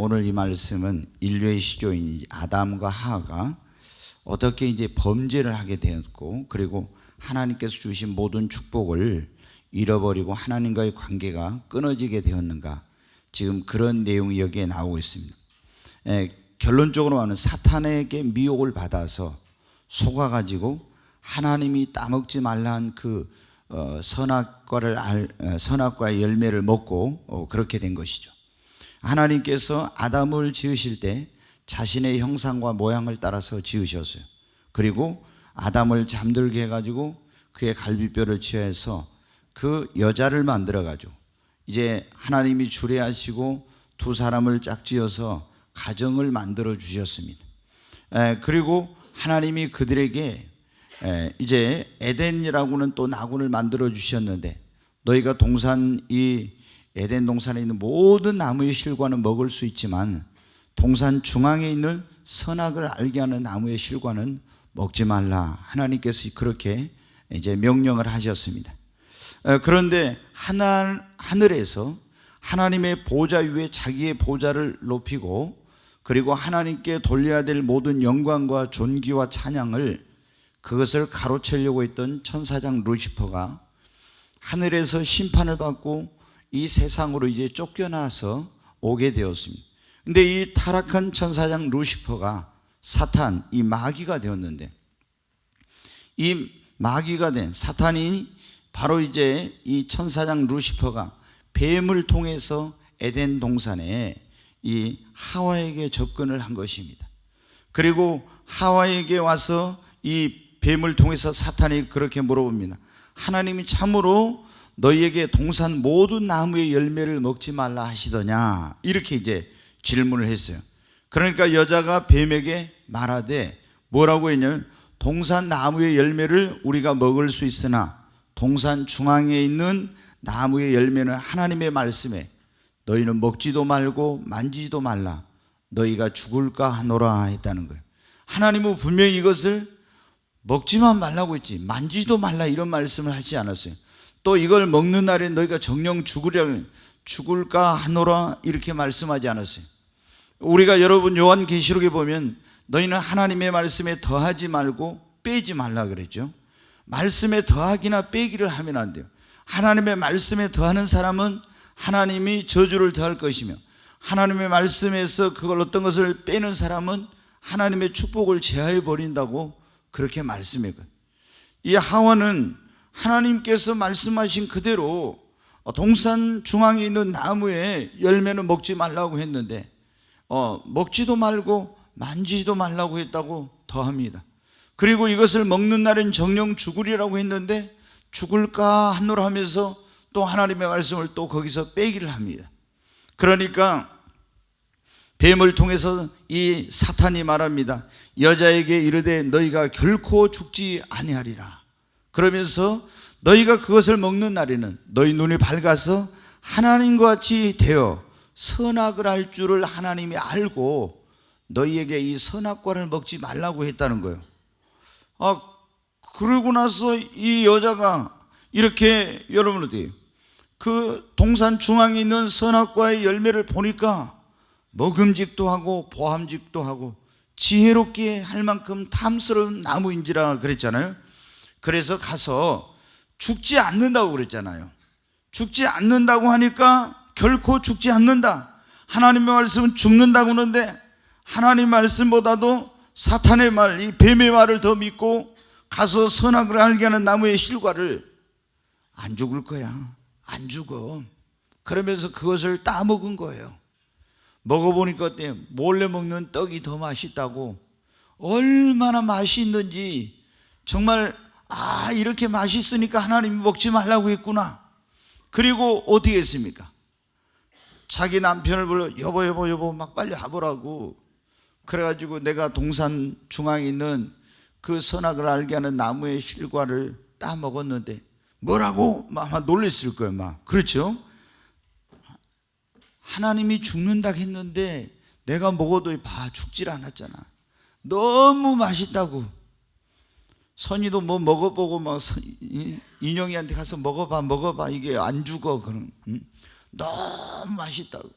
오늘 이 말씀은 인류의 시조인 아담과 하와가 어떻게 이제 범죄를 하게 되었고, 그리고 하나님께서 주신 모든 축복을 잃어버리고 하나님과의 관계가 끊어지게 되었는가, 지금 그런 내용이 여기에 나오고 있습니다. 결론적으로 하면 사탄에게 미혹을 받아서 속아가지고 하나님이 따먹지 말라는 그 선악과의 열매를 먹고 그렇게 된 것이죠. 하나님께서 아담을 지으실 때 자신의 형상과 모양을 따라서 지으셨어요. 그리고 아담을 잠들게 해가지고 그의 갈비뼈를 취해서 그 여자를 만들어가지고 이제 하나님이 주례하시고 두 사람을 짝지어서 가정을 만들어 주셨습니다. 그리고 하나님이 그들에게 이제 에덴이라고는 또 나군을 만들어 주셨는데, 너희가 이 에덴 동산에 있는 모든 나무의 실과는 먹을 수 있지만 동산 중앙에 있는 선악을 알게 하는 나무의 실과는 먹지 말라, 하나님께서 그렇게 이제 명령을 하셨습니다. 그런데 하늘에서 하나님의 보좌 위에 자기의 보좌를 높이고, 그리고 하나님께 돌려야 될 모든 영광과 존귀와 찬양을, 그것을 가로채려고 했던 천사장 루시퍼가 하늘에서 심판을 받고 이 세상으로 이제 쫓겨나서 오게 되었습니다. 근데 이 타락한 천사장 루시퍼가 사탄, 이 마귀가 되었는데, 이 마귀가 된 사탄이 바로 이제 이 천사장 루시퍼가 뱀을 통해서 에덴 동산에 이 하와에게 접근을 한 것입니다. 그리고 하와에게 와서 이 뱀을 통해서 사탄이 그렇게 물어봅니다. 하나님이 참으로 너희에게 동산 모든 나무의 열매를 먹지 말라 하시더냐, 이렇게 이제 질문을 했어요. 그러니까 여자가 뱀에게 말하되 뭐라고 했냐면, 동산 나무의 열매를 우리가 먹을 수 있으나 동산 중앙에 있는 나무의 열매는 하나님의 말씀에 너희는 먹지도 말고 만지지도 말라, 너희가 죽을까 하노라 했다는 거예요. 하나님은 분명히 이것을 먹지만 말라고 했지 만지지도 말라 이런 말씀을 하지 않았어요. 또 이걸 먹는 날에 너희가 정령 죽을까 하노라 이렇게 말씀하지 않았어요. 우리가 여러분 요한계시록에 보면 너희는 하나님의 말씀에 더하지 말고 빼지 말라 그랬죠. 말씀에 더하기나 빼기를 하면 안 돼요. 하나님의 말씀에 더하는 사람은 하나님이 저주를 더할 것이며, 하나님의 말씀에서 그걸 어떤 것을 빼는 사람은 하나님의 축복을 제하해 버린다고 그렇게 말씀했거든요. 이 하와는 하나님께서 말씀하신 그대로 동산 중앙에 있는 나무의 열매는 먹지 말라고 했는데 먹지도 말고 만지지도 말라고 했다고 더합니다. 그리고 이것을 먹는 날엔 정령 죽으리라고 했는데 죽을까 하노라 하면서 또 하나님의 말씀을 또 거기서 빼기를 합니다. 그러니까 뱀을 통해서 이 사탄이 말합니다. 여자에게 이르되 너희가 결코 죽지 아니하리라. 그러면서 너희가 그것을 먹는 날에는 너희 눈이 밝아서 하나님과 같이 되어 선악을 할 줄을 하나님이 알고 너희에게 이 선악과를 먹지 말라고 했다는 거예요. 그러고 나서 이 여자가 이렇게, 여러분 어때요? 그 동산 중앙에 있는 선악과의 열매를 보니까 먹음직도 하고 보함직도 하고 지혜롭게 할 만큼 탐스러운 나무인지라 그랬잖아요. 그래서 가서 죽지 않는다고 그랬잖아요. 죽지 않는다고 하니까 결코 죽지 않는다. 하나님의 말씀은 죽는다고 하는데 하나님 말씀보다도 사탄의 말, 이 뱀의 말을 더 믿고 가서 선악을 알게 하는 나무의 실과를 안 죽을 거야, 안 죽어. 그러면서 그것을 따먹은 거예요. 먹어보니까 어때요? 몰래 먹는 떡이 더 맛있다고. 얼마나 맛있는지, 정말 이렇게 맛있으니까 하나님이 먹지 말라고 했구나. 그리고 어떻게 했습니까? 자기 남편을 불러 여보 막 빨리 와보라고. 그래가지고 내가 동산 중앙에 있는 그 선악을 알게 하는 나무의 실과를 따먹었는데 뭐라고? 아마 놀랬을 거예요. 막 그렇죠? 하나님이 죽는다 했는데 내가 먹어도 죽질 않았잖아. 너무 맛있다고. 선이도 뭐 먹어보고 막 인형이한테 가서 먹어봐 이게 안 죽어. 그럼 너무 맛있다고.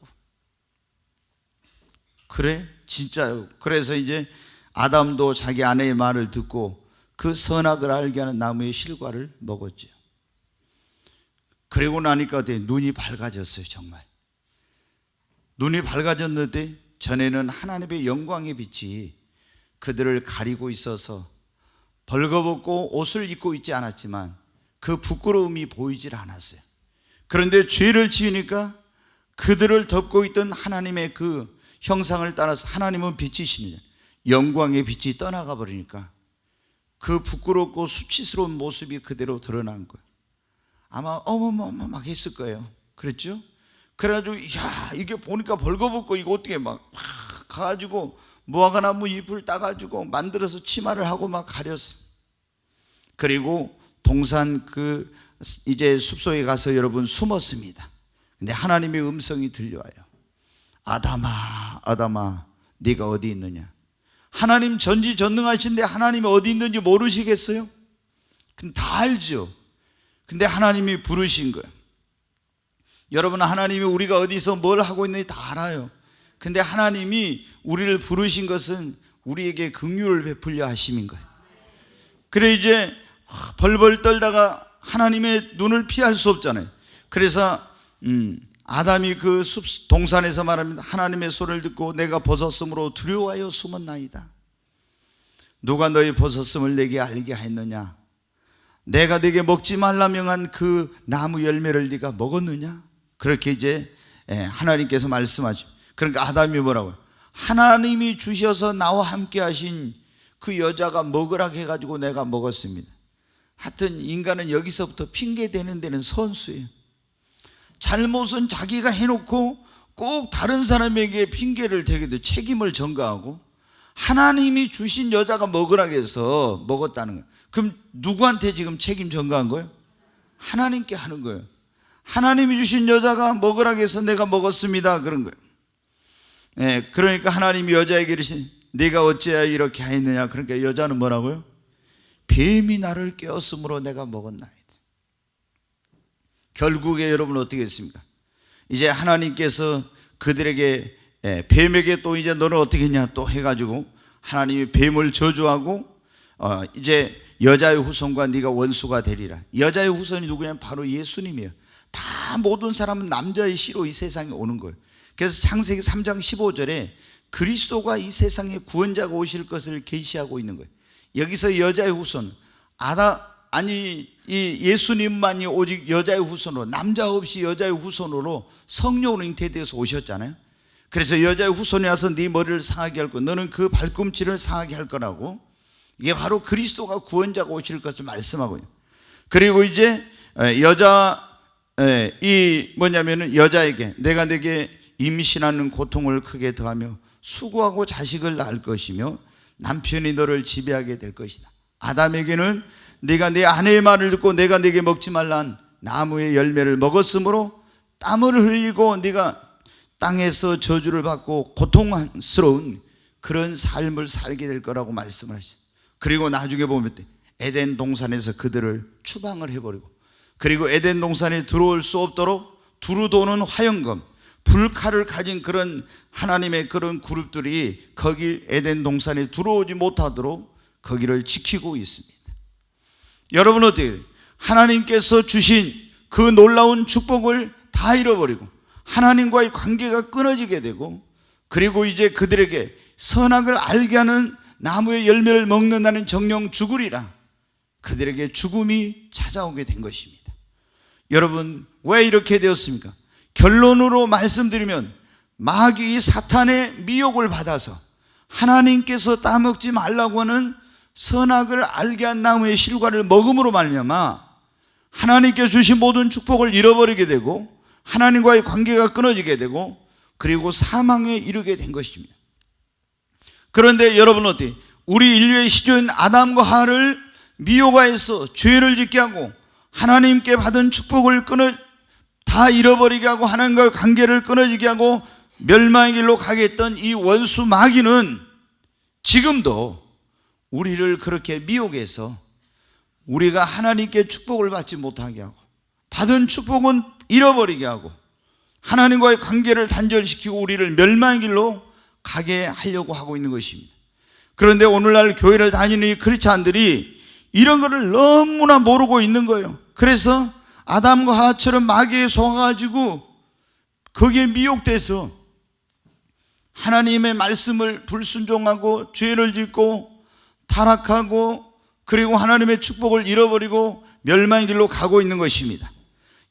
그래? 진짜요? 그래서 이제 아담도 자기 아내의 말을 듣고 그 선악을 알게 하는 나무의 실과를 먹었죠. 그리고 나니까 눈이 밝아졌어요. 정말 눈이 밝아졌는데 전에는 하나님의 영광의 빛이 그들을 가리고 있어서 벌거벗고 옷을 입고 있지 않았지만 그 부끄러움이 보이질 않았어요. 그런데 죄를 지으니까 그들을 덮고 있던 하나님의 그 형상을 따라서, 하나님은 빛이시느냐, 영광의 빛이 떠나가 버리니까 그 부끄럽고 수치스러운 모습이 그대로 드러난 거예요. 아마 어머머머 막 했을 거예요. 그랬죠? 그래가지고 야, 이게 보니까 벌거벗고 이거 어떻게 막 가가지고 무화과나무 잎을 따가지고 만들어서 치마를 하고 막 가렸어. 그리고 동산 그 이제 숲속에 가서 여러분 숨었습니다. 근데 하나님의 음성이 들려와요. 아담아, 아담아, 네가 어디 있느냐? 하나님 전지전능하신데 하나님이 어디 있는지 모르시겠어요? 근데 다 알죠. 근데 하나님이 부르신 거예요. 여러분, 하나님이 우리가 어디서 뭘 하고 있는지 다 알아요. 근데 하나님이 우리를 부르신 것은 우리에게 긍휼을 베풀려 하심인 거예요. 그래 이제 벌벌 떨다가 하나님의 눈을 피할 수 없잖아요. 그래서 아담이 그 동산에서 말합니다. 하나님의 소리를 듣고 내가 벗었으므로 두려워하여 숨었나이다. 누가 너희 벗었음을 내게 알게 하였느냐? 내가 네게 먹지 말라 명한 그 나무 열매를 네가 먹었느냐? 그렇게 이제 하나님께서 말씀하죠. 그러니까 아담이 뭐라고요? 하나님이 주셔서 나와 함께 하신 그 여자가 먹으라 해가지고 내가 먹었습니다. 하여튼 인간은 여기서부터 핑계대는 데는 선수예요. 잘못은 자기가 해놓고 꼭 다른 사람에게 핑계를 대게 책임을 전가하고, 하나님이 주신 여자가 먹으라 해서 먹었다는 거예요. 그럼 누구한테 지금 책임 전가한 거예요? 하나님께 하는 거예요. 하나님이 주신 여자가 먹으라 해서 내가 먹었습니다, 그런 거예요. 그러니까 하나님이 여자에게 이르신 네가 어찌하여 이렇게 하였느냐? 그러니까 여자는 뭐라고요? 뱀이 나를 깨웠으므로 내가 먹었나이다. 결국에 여러분 어떻게 했습니까? 이제 하나님께서 그들에게 뱀에게 또 이제 너는 어떻게 했냐 또 해가지고 하나님이 뱀을 저주하고 이제 여자의 후손과 네가 원수가 되리라. 여자의 후손이 누구냐면 바로 예수님이에요. 다 모든 사람은 남자의 씨로 이 세상에 오는 거예요. 그래서 창세기 3장 15절에 그리스도가 이 세상에 구원자가 오실 것을 계시하고 있는 거예요. 여기서 여자의 후손, 이 예수님만이 오직 여자의 후손으로, 남자 없이 여자의 후손으로 성령으로 잉태되어서 오셨잖아요. 그래서 여자의 후손이 와서 네 머리를 상하게 할 거, 너는 그 발꿈치를 상하게 할 거라고. 이게 바로 그리스도가 구원자가 오실 것을 말씀하고요. 그리고 이제 뭐냐면은 여자에게 내가 네게 임신하는 고통을 크게 더하며 수고하고 자식을 낳을 것이며 남편이 너를 지배하게 될 것이다. 아담에게는 네가 내 아내의 말을 듣고 내가 네게 먹지 말란 나무의 열매를 먹었으므로 땀을 흘리고 네가 땅에서 저주를 받고 고통스러운 그런 삶을 살게 될 거라고 말씀을 하시죠. 그리고 나중에 보면 에덴 동산에서 그들을 추방을 해버리고, 그리고 에덴 동산에 들어올 수 없도록 두루 도는 화영검, 불칼을 가진 그런 하나님의 그런 그룹들이 거기 에덴 동산에 들어오지 못하도록 거기를 지키고 있습니다. 여러분 어때요? 하나님께서 주신 그 놀라운 축복을 다 잃어버리고 하나님과의 관계가 끊어지게 되고, 그리고 이제 그들에게 선악을 알게 하는 나무의 열매를 먹는다는 정령 죽으리라, 그들에게 죽음이 찾아오게 된 것입니다. 여러분 왜 이렇게 되었습니까? 결론으로 말씀드리면 마귀 사탄의 미혹을 받아서 하나님께서 따먹지 말라고 하는 선악을 알게 한 나무의 실과를 먹음으로 말미암아 하나님께서 주신 모든 축복을 잃어버리게 되고 하나님과의 관계가 끊어지게 되고 그리고 사망에 이르게 된 것입니다. 그런데 여러분 어때요? 우리 인류의 시조인 아담과 하와를 미혹하여서 죄를 짓게 하고 하나님께 받은 축복을 다 잃어버리게 하고 하나님과의 관계를 끊어지게 하고 멸망의 길로 가게 했던 이 원수 마귀는 지금도 우리를 그렇게 미혹해서 우리가 하나님께 축복을 받지 못하게 하고 받은 축복은 잃어버리게 하고 하나님과의 관계를 단절시키고 우리를 멸망의 길로 가게 하려고 하고 있는 것입니다. 그런데 오늘날 교회를 다니는 이 크리스찬들이 이런 것을 너무나 모르고 있는 거예요. 그래서 아담과 하와처럼 마귀에 속아가지고 거기에 미혹돼서 하나님의 말씀을 불순종하고 죄를 짓고 타락하고 그리고 하나님의 축복을 잃어버리고 멸망의 길로 가고 있는 것입니다.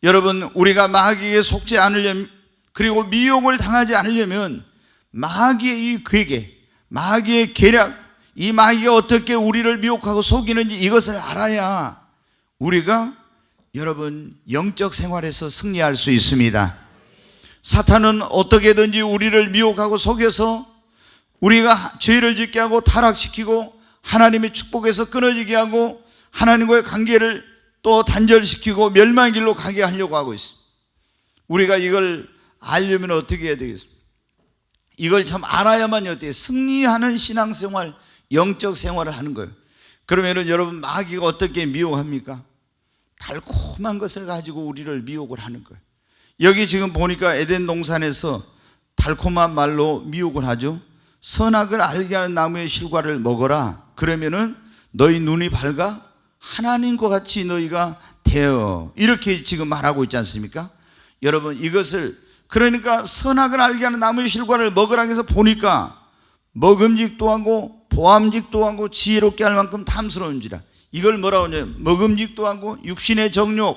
여러분, 우리가 마귀에 속지 않으려면, 그리고 미혹을 당하지 않으려면 마귀의 이 괴계, 마귀의 계략, 이 마귀가 어떻게 우리를 미혹하고 속이는지 이것을 알아야 우리가 여러분 영적 생활에서 승리할 수 있습니다. 사탄은 어떻게든지 우리를 미혹하고 속여서 우리가 죄를 짓게 하고 타락시키고 하나님의 축복에서 끊어지게 하고 하나님과의 관계를 또 단절시키고 멸망의 길로 가게 하려고 하고 있습니다. 우리가 이걸 알려면 어떻게 해야 되겠습니까? 이걸 참 알아야만 어떻게 승리하는 신앙생활, 영적 생활을 하는 거예요. 그러면은 여러분, 마귀가 어떻게 미혹합니까? 달콤한 것을 가지고 우리를 미혹을 하는 거예요. 여기 지금 보니까 에덴 동산에서 달콤한 말로 미혹을 하죠. 선악을 알게 하는 나무의 실과를 먹어라. 그러면은 너희 눈이 밝아 하나님과 같이 너희가 되어, 이렇게 지금 말하고 있지 않습니까? 여러분, 이것을 그러니까 선악을 알게 하는 나무의 실과를 먹으라 해서 보니까 먹음직도 하고 보암직도 하고 지혜롭게 할 만큼 탐스러운지라. 이걸 뭐라고 하냐면 먹음직도 하고 육신의 정욕,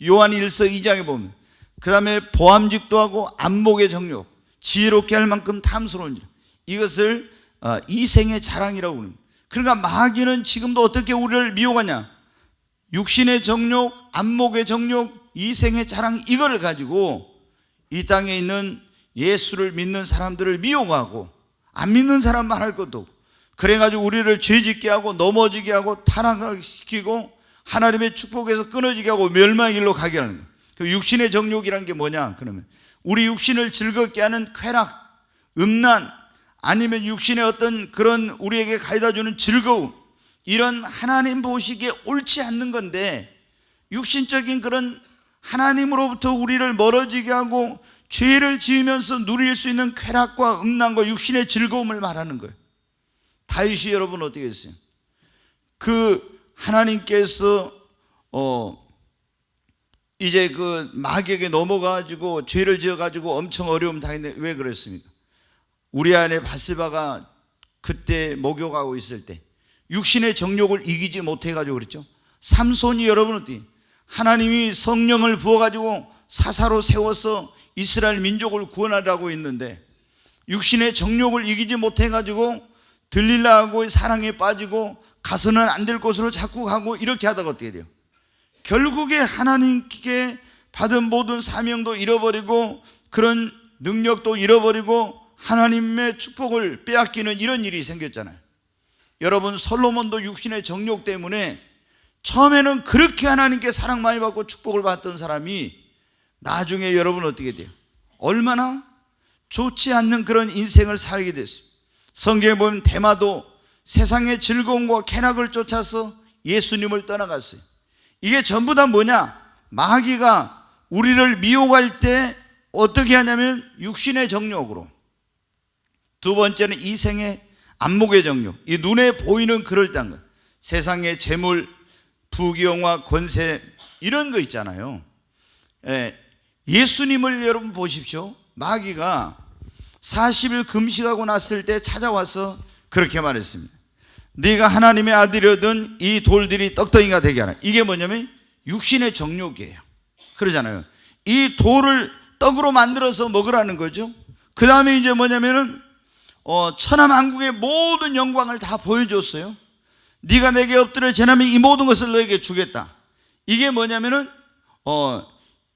요한 1서 2장에 보면, 그 다음에 보암직도 하고 안목의 정욕, 지혜롭게 할 만큼 탐스러운지라. 이것을 이생의 자랑이라고 합니다. 그러니까 마귀는 지금도 어떻게 우리를 미혹하냐? 육신의 정욕, 안목의 정욕, 이생의 자랑, 이거를 가지고 이 땅에 있는 예수를 믿는 사람들을 미혹하고 안 믿는 사람만 할 것도 없고, 그래가지고 우리를 죄짓게 하고 넘어지게 하고 타락시키고 하나님의 축복에서 끊어지게 하고 멸망의 길로 가게 하는 거예요. 그 육신의 정욕이란 게 뭐냐? 그러면 우리 육신을 즐겁게 하는 쾌락, 음란, 아니면 육신의 어떤 그런 우리에게 가져다주는 즐거움, 이런 하나님 보시기에 옳지 않는 건데, 육신적인 그런 하나님으로부터 우리를 멀어지게 하고 죄를 지으면서 누릴 수 있는 쾌락과 음란과 육신의 즐거움을 말하는 거예요. 다윗이 여러분 어떻게 했어요? 그 하나님께서 이제 그 마귀에게 넘어가가지고 죄를 지어가지고 엄청 어려움 당했는데 왜 그랬습니까? 우리 안에 바세바가 그때 목욕하고 있을 때 육신의 정욕을 이기지 못해가지고 그랬죠. 삼손이 여러분 어떻게 하나님이 성령을 부어가지고 사사로 세워서 이스라엘 민족을 구원하라고 했는데 육신의 정욕을 이기지 못해가지고 들릴라하고의 사랑에 빠지고 가서는 안 될 곳으로 자꾸 가고 이렇게 하다가 어떻게 돼요? 결국에 하나님께 받은 모든 사명도 잃어버리고 그런 능력도 잃어버리고 하나님의 축복을 빼앗기는 이런 일이 생겼잖아요. 여러분, 솔로몬도 육신의 정욕 때문에 처음에는 그렇게 하나님께 사랑 많이 받고 축복을 받던 사람이 나중에 여러분 어떻게 돼요? 얼마나 좋지 않는 그런 인생을 살게 됐어요. 성경에 보면 데마도 세상의 즐거움과 쾌락을 쫓아서 예수님을 떠나갔어요. 이게 전부 다 뭐냐? 마귀가 우리를 미혹할 때 어떻게 하냐면 육신의 정욕으로, 두 번째는 이생의 안목의 정욕, 이 눈에 보이는 그럴듯한 것, 세상의 재물, 부귀영화, 권세, 이런 거 있잖아요. 예수님을 여러분 보십시오. 마귀가 40일 금식하고 났을 때 찾아와서 그렇게 말했습니다. 네가 하나님의 아들이거든 이 돌들이 떡덩이가 되게 하라. 이게 뭐냐면 육신의 정욕이에요. 그러잖아요. 이 돌을 떡으로 만들어서 먹으라는 거죠. 그 다음에 이제 뭐냐면은 천하만국의 모든 영광을 다 보여줬어요. 네가 내게 엎드려 제나면 이 모든 것을 너에게 주겠다. 이게 뭐냐면은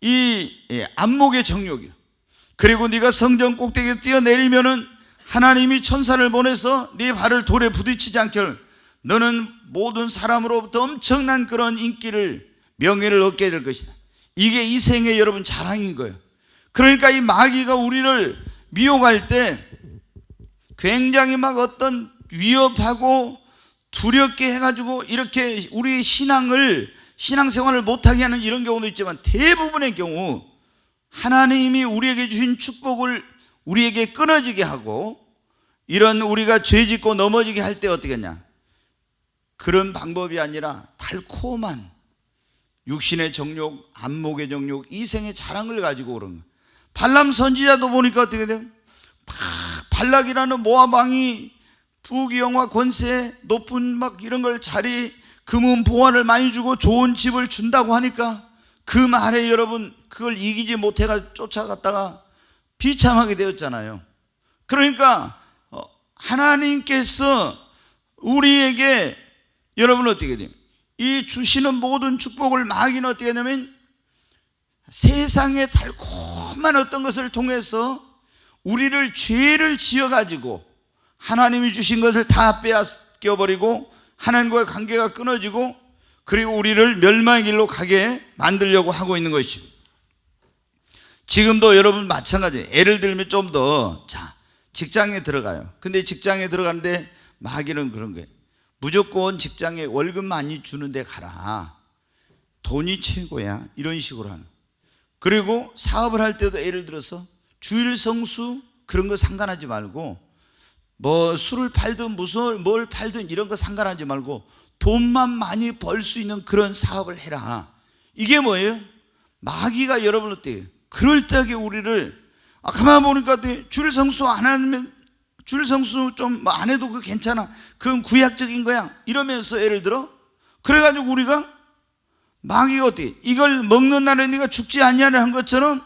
이 안목의 정욕이에요. 그리고 네가 성전 꼭대기에 뛰어내리면은 하나님이 천사를 보내서 네 발을 돌에 부딪히지 않게 너는 모든 사람으로부터 엄청난 그런 인기를, 명예를 얻게 될 것이다. 이게 이 생의 여러분 자랑인 거예요. 그러니까 이 마귀가 우리를 미혹할 때 굉장히 막 어떤 위협하고 두렵게 해가지고 이렇게 우리의 신앙생활을 못하게 하는 이런 경우도 있지만, 대부분의 경우 하나님이 우리에게 주신 축복을 우리에게 끊어지게 하고 이런 우리가 죄 짓고 넘어지게 할 때 어떻게 하냐? 그런 방법이 아니라 달콤한 육신의 정욕, 안목의 정욕, 이생의 자랑을 가지고 그런 거예요. 발람 선지자도 보니까 어떻게 돼요? 발락이라는 모압 왕이 부귀영화 권세 높은 막 이런 걸 자리 금은 보화를 많이 주고 좋은 집을 준다고 하니까 그 말에 여러분 그걸 이기지 못해가 쫓아갔다가 비참하게 되었잖아요. 그러니까 하나님께서 우리에게 여러분 어떻게 돼요? 이 주시는 모든 축복을 마귀는 어떻게 하냐면 세상의 달콤한 어떤 것을 통해서 우리를 죄를 지어가지고 하나님이 주신 것을 다 빼앗겨버리고 하나님과의 관계가 끊어지고 그리고 우리를 멸망의 길로 가게 만들려고 하고 있는 것이죠. 지금도 여러분 마찬가지예요. 예를 들면 좀 더 직장에 들어가요. 근데 직장에 들어가는데 마귀는 그런 거예요. 무조건 직장에 월급 많이 주는 데 가라. 돈이 최고야. 이런 식으로 하는. 그리고 사업을 할 때도 예를 들어서 주일 성수 그런 거 상관하지 말고 뭐 술을 팔든 무슨 뭘 팔든 이런 거 상관하지 말고 돈만 많이 벌 수 있는 그런 사업을 해라. 이게 뭐예요? 마귀가 여러분 어때요? 그럴듯하게 우리를 가만 보니까 주일 성수 안 하면 주일 성수 좀 안 해도 그거 괜찮아. 그건 구약적인 거야. 이러면서 예를 들어 그래가지고 우리가 마귀가 어때? 이걸 먹는 날에 네가 죽지 않냐를 한 것처럼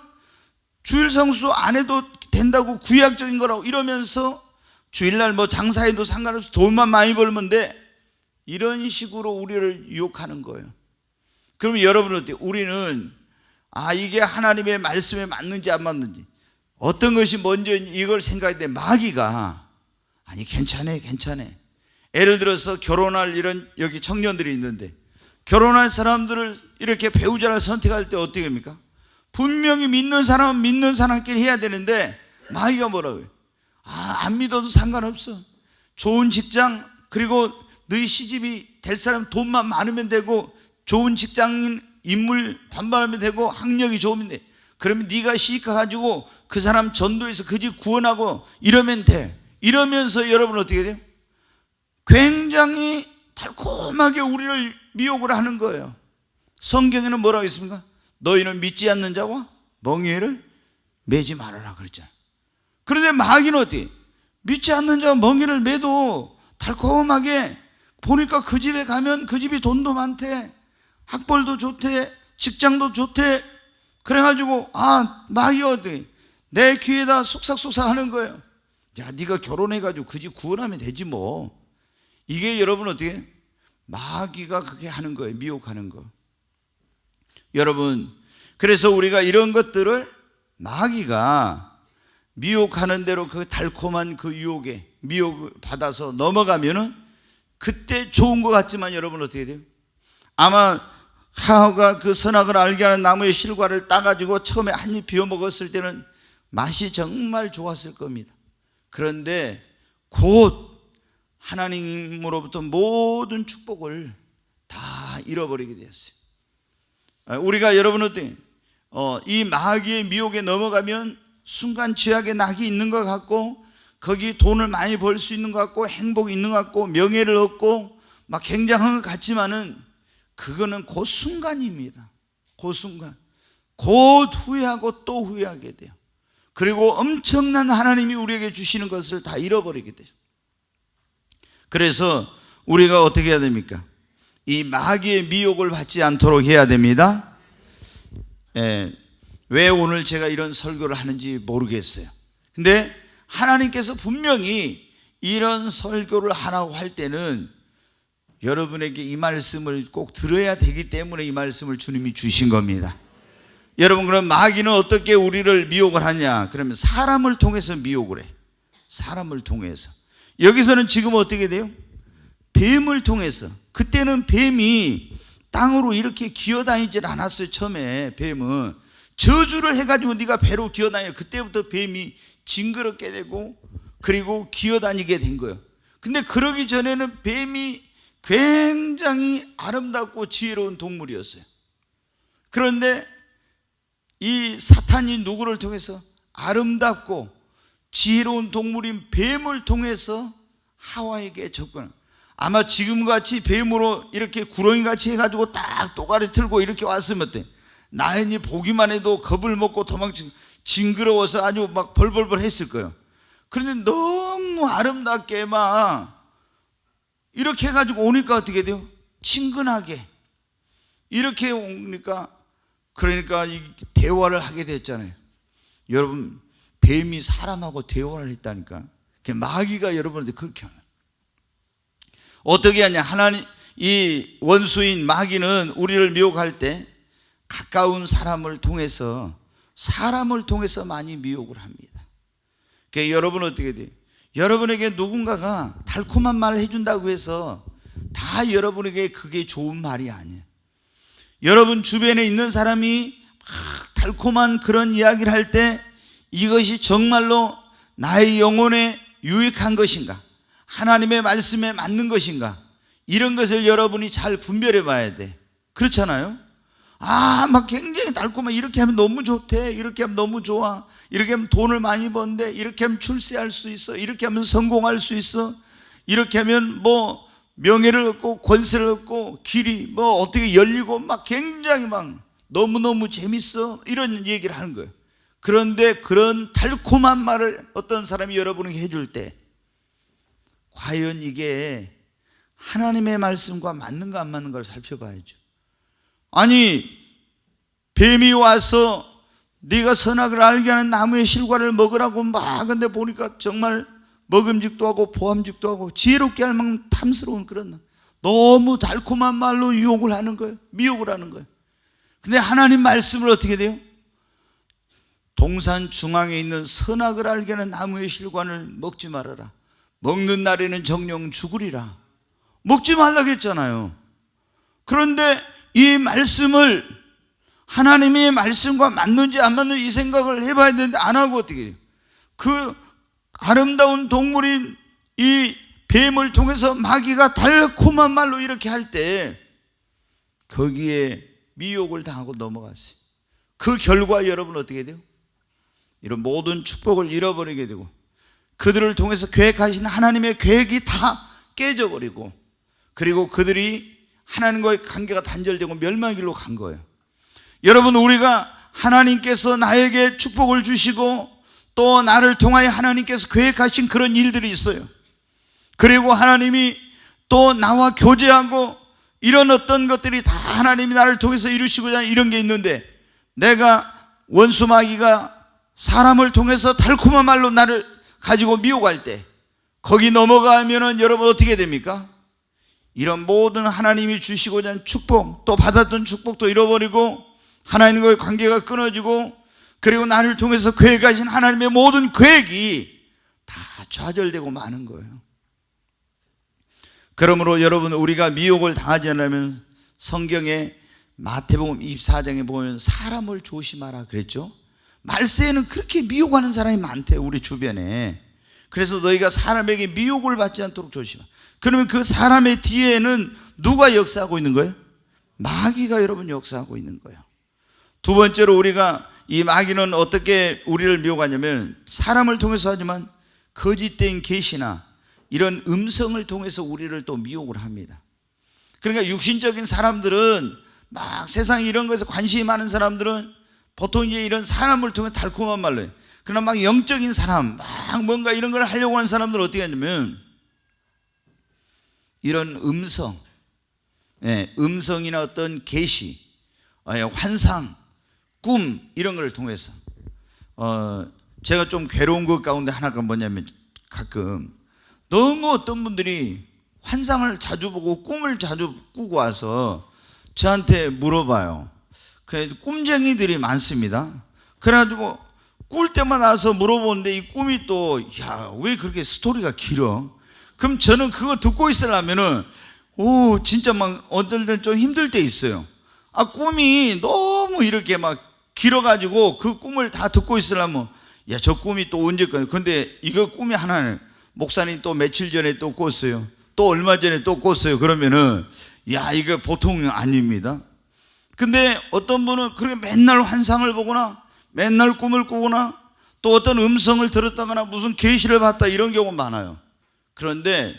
주일 성수 안 해도 된다고 구약적인 거라고 이러면서 주일날 뭐 장사해도 상관없이 돈만 많이 벌면 돼. 이런 식으로 우리를 유혹하는 거예요. 그러면 여러분은 어때요? 우리는 이게 하나님의 말씀에 맞는지 안 맞는지 어떤 것이 먼저 이걸 생각할 때 마귀가 아니 괜찮아. 예를 들어서 결혼할 이런 여기 청년들이 있는데 결혼할 사람들을 이렇게 배우자를 선택할 때 어떻게 합니까? 분명히 믿는 사람은 믿는 사람끼리 해야 되는데 마귀가 뭐라고 해요? 안 믿어도 상관없어. 좋은 직장 그리고 너희 시집이 될 사람 돈만 많으면 되고 좋은 직장인 인물 반발하면 되고 학력이 좋으면 돼. 그러면 네가 시집가 가지고 그 사람 전도해서 그 집 구원하고 이러면 돼. 이러면서 여러분 어떻게 돼요? 굉장히 달콤하게 우리를 미혹을 하는 거예요. 성경에는 뭐라고 했습니까? 너희는 믿지 않는 자와 멍에를 매지 말아라 그랬잖아요. 그런데 마귀는 어떻게? 믿지 않는 자와 멍에를 매도 달콤하게 보니까 그 집에 가면 그 집이 돈도 많대, 학벌도 좋대, 직장도 좋대. 그래가지고 마귀가 어떻게? 내 귀에다 속삭속삭 하는 거예요. 야, 네가 결혼해가지고 그 집 구원하면 되지 뭐. 이게 여러분 어떻게? 마귀가 그렇게 하는 거예요. 미혹하는 거. 여러분, 그래서 우리가 이런 것들을 마귀가 미혹하는 대로 그 달콤한 그 유혹에 미혹을 받아서 넘어가면은 그때 좋은 것 같지만 여러분 어떻게 돼요? 아마 하와가 그 선악을 알게 하는 나무의 실과를 따가지고 처음에 한 입 비워 먹었을 때는 맛이 정말 좋았을 겁니다. 그런데 곧 하나님으로부터 모든 축복을 다 잃어버리게 되었어요. 우리가 여러분 어때? 이 마귀의 미혹에 넘어가면 순간 죄악의 낙이 있는 것 같고 거기 돈을 많이 벌 수 있는 것 같고 행복이 있는 것 같고 명예를 얻고 막 굉장한 것 같지만은 그거는 그 순간입니다. 그 순간 곧 후회하고 또 후회하게 돼요. 그리고 엄청난 하나님이 우리에게 주시는 것을 다 잃어버리게 돼요. 그래서 우리가 어떻게 해야 됩니까? 이 마귀의 미혹을 받지 않도록 해야 됩니다. 왜 오늘 제가 이런 설교를 하는지 모르겠어요. 근데 하나님께서 분명히 이런 설교를 하라고 할 때는 여러분에게 이 말씀을 꼭 들어야 되기 때문에 이 말씀을 주님이 주신 겁니다. 여러분, 그럼 마귀는 어떻게 우리를 미혹을 하냐? 그러면 사람을 통해서 미혹을 해. 사람을 통해서. 여기서는 지금 어떻게 돼요? 뱀을 통해서. 그때는 뱀이 땅으로 이렇게 기어다니질 않았어요. 처음에 뱀은 저주를 해가지고 네가 배로 기어다녀. 그때부터 뱀이 징그럽게 되고 그리고 기어다니게 된 거예요. 근데 그러기 전에는 뱀이 굉장히 아름답고 지혜로운 동물이었어요. 그런데 이 사탄이 누구를 통해서? 아름답고 지혜로운 동물인 뱀을 통해서 하와에게 접근. 아마 지금같이 뱀으로 이렇게 구렁이같이 해가지고 딱 또가리 틀고 이렇게 왔으면 어때? 나연이 보기만 해도 겁을 먹고 도망치, 징그러워서 아주 막 벌벌벌 했을 거예요. 그런데 너무 아름답게 막 이렇게 해가지고 오니까 어떻게 돼요? 친근하게 이렇게 오니까, 그러니까 대화를 하게 됐잖아요. 여러분, 뱀이 사람하고 대화를 했다니까. 마귀가 여러분한테 그렇게 하는. 어떻게 하냐? 하나님, 이 원수인 마귀는 우리를 미혹할 때 가까운 사람을 통해서 많이 미혹을 합니다. 그러니까 여러분 어떻게 돼요? 여러분에게 누군가가 달콤한 말을 해준다고 해서 다 여러분에게 그게 좋은 말이 아니에요. 여러분 주변에 있는 사람이 막 달콤한 그런 이야기를 할 때 이것이 정말로 나의 영혼에 유익한 것인가, 하나님의 말씀에 맞는 것인가, 이런 것을 여러분이 잘 분별해 봐야 돼. 그렇잖아요? 막 굉장히 달콤한, 이렇게 하면 너무 좋대, 이렇게 하면 너무 좋아, 이렇게 하면 돈을 많이 번대, 이렇게 하면 출세할 수 있어, 이렇게 하면 성공할 수 있어, 이렇게 하면 뭐 명예를 얻고 권세를 얻고 길이 뭐 어떻게 열리고 막 굉장히 막 너무너무 재밌어, 이런 얘기를 하는 거예요. 그런데 그런 달콤한 말을 어떤 사람이 여러분에게 해줄 때 과연 이게 하나님의 말씀과 맞는가 안 맞는 걸 살펴봐야죠. 아니, 뱀이 와서 네가 선악을 알게 하는 나무의 실과를 먹으라고 막, 근데 보니까 정말 먹음직도 하고 보암직도 하고 지혜롭게 할 만큼 탐스러운 그런 너무 달콤한 말로 유혹을 하는 거예요. 미혹을 하는 거예요. 근데 하나님 말씀을 어떻게 돼요? 동산 중앙에 있는 선악을 알게 하는 나무의 실과를 먹지 말아라. 먹는 날에는 정령 죽으리라. 먹지 말라고 했잖아요. 그런데 이 말씀을 하나님의 말씀과 맞는지 안 맞는지 이 생각을 해봐야 되는데 안 하고 어떻게 해요? 그 아름다운 동물인 이 뱀을 통해서 마귀가 달콤한 말로 이렇게 할 때 거기에 미혹을 당하고 넘어갔어요. 그 결과 여러분 어떻게 돼요? 이런 모든 축복을 잃어버리게 되고 그들을 통해서 계획하신 하나님의 계획이 다 깨져버리고, 그리고 그들이 하나님과의 관계가 단절되고 멸망의 길로 간 거예요. 여러분, 우리가 하나님께서 나에게 축복을 주시고 또 나를 통하여 하나님께서 계획하신 그런 일들이 있어요. 그리고 하나님이 또 나와 교제하고 이런 어떤 것들이 다 하나님이 나를 통해서 이루시고자 하는 이런 게 있는데, 내가 원수 마귀가 사람을 통해서 달콤한 말로 나를 가지고 미혹할 때 거기 넘어가면은 여러분 어떻게 됩니까? 이런 모든 하나님이 주시고자 하는 축복, 또 받았던 축복도 잃어버리고 하나님과의 관계가 끊어지고, 그리고 나를 통해서 계획하신 하나님의 모든 계획이 다 좌절되고 마는 거예요. 그러므로 여러분, 우리가 미혹을 당하지 않으면 성경에 마태복음 24장에 보면 사람을 조심하라 그랬죠. 말세에는 그렇게 미혹하는 사람이 많대요, 우리 주변에. 그래서 너희가 사람에게 미혹을 받지 않도록 조심하라. 그러면 그 사람의 뒤에는 누가 역사하고 있는 거예요? 마귀가 여러분 역사하고 있는 거예요. 두 번째로, 우리가 이 마귀는 어떻게 우리를 미혹하냐면 사람을 통해서 하지만 거짓된 계시나 이런 음성을 통해서 우리를 또 미혹을 합니다. 그러니까 육신적인 사람들은 막 세상 이런 것에 관심이 많은 사람들은 보통 이제 이런 사람을 통해 달콤한 말로 해요. 그러나 막 영적인 사람, 막 뭔가 이런 걸 하려고 하는 사람들은 어떻게 하냐면 이런 음성, 음성이나 어떤 계시, 환상, 꿈 이런 걸 통해서 제가 좀 괴로운 것 가운데 하나가 뭐냐면, 가끔 너무 어떤 분들이 환상을 자주 보고 꿈을 자주 꾸고 와서 저한테 물어봐요. 그래서 꿈쟁이들이 많습니다. 그래가지고 꿀 때만 와서 물어보는데 이 꿈이 또 왜 그렇게 스토리가 길어? 그럼 저는 그거 듣고 있으려면은 진짜 막 어떨 땐 좀 힘들 때 있어요. 꿈이 너무 이렇게 막 길어가지고 그 꿈을 다 듣고 있으려면 저 꿈이 또 언제 거냐. 근데 이거 꿈이 하나는 목사님 또 며칠 전에 또 꿨어요. 또 얼마 전에 또 꿨어요. 그러면은 이거 보통 아닙니다. 근데 어떤 분은 그렇게 맨날 환상을 보거나 맨날 꿈을 꾸거나 또 어떤 음성을 들었다거나 무슨 계시를 봤다 이런 경우 많아요. 그런데